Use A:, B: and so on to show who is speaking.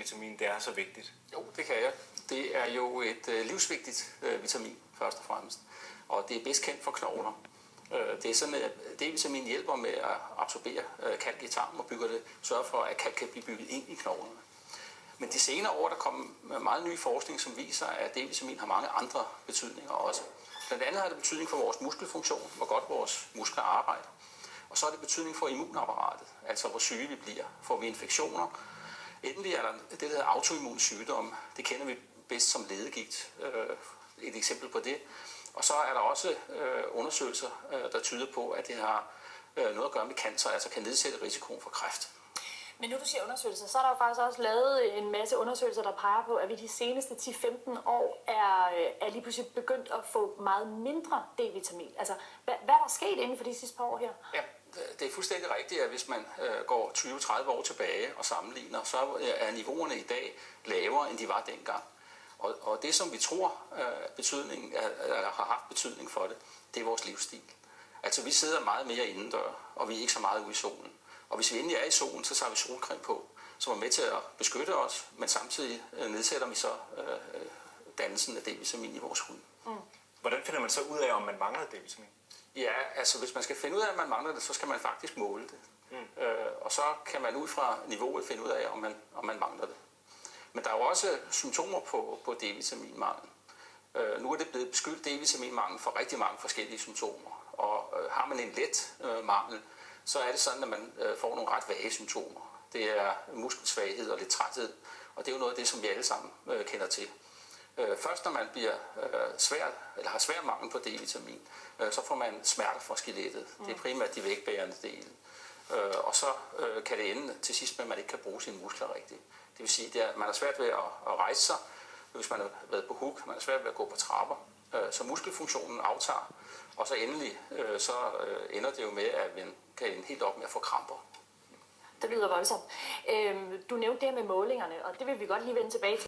A: D-vitamin det er så vigtigt?
B: Jo, det kan jeg. Det er jo et livsvigtigt vitamin, først og fremmest. Og det er bedst kendt for knogler. Det er sådan, at D-vitamin hjælper med at absorbere kalk i tarmen og sørger for, at kalk kan blive bygget ind i knoglerne. Men de senere år, der kom meget ny forskning, som viser, at D-vitamin har mange andre betydninger også. Blandt andet har det betydning for vores muskelfunktion, hvor godt vores muskler arbejder. Og så er det betydning for immunapparatet, altså hvor syge vi bliver. Får vi infektioner? Endelig er der det, der hedder autoimmun sygdom. Det kender vi bedst som ledegigt. Et eksempel på det. Og så er der også undersøgelser, der tyder på, at det har noget at gøre med cancer, altså kan nedsætte risikoen for kræft.
C: Men nu du siger undersøgelser, så er der jo faktisk også lavet en masse undersøgelser, der peger på, at vi de seneste 10-15 år er lige pludselig begyndt at få meget mindre D-vitamin. Altså, hvad er der sket inden for de sidste par år her?
B: Ja, det er fuldstændig rigtigt, at hvis man går 20-30 år tilbage og sammenligner, så er niveauerne i dag lavere, end de var dengang. Og det, som vi tror har haft betydning for det, det er vores livsstil. Altså, vi sidder meget mere indendør, og vi er ikke så meget ude i solen. Og hvis vi endelig er i solen, så tager vi solcreme på, som er med til at beskytte os, men samtidig nedsætter vi så dannelsen af D-vitamin i vores hud.
A: Hvordan finder man så ud af, om man mangler D-vitamin?
B: Ja, altså hvis man skal finde ud af, at man mangler det, så skal man faktisk måle det. Og så kan man ud fra niveauet finde ud af, om man mangler det. Men der er jo også symptomer på D-vitaminmangel. Nu er det blevet beskyldt D-vitaminmangel for rigtig mange forskellige symptomer. Og har man en let mangel, så er det sådan, at man får nogle ret vage symptomer. Det er muskelsvaghed og lidt træthed, og det er jo noget af det, som vi alle sammen kender til. Først når man bliver har svær mangel på D-vitamin, så får man smerter fra skelettet. Det er primært de vægtbærende dele. Og så kan det ende til sidst med, at man ikke kan bruge sine muskler rigtigt. Det vil sige, at man har svært ved at rejse sig, hvis man har været på huk, man har svært ved at gå på trapper. Så muskelfunktionen aftager, og så endelig ender det jo med, at man kan ende helt op med at få kramper.
C: Det lyder voldsomt. Du nævnte det her med målingerne, og det vil vi godt lige vende tilbage til.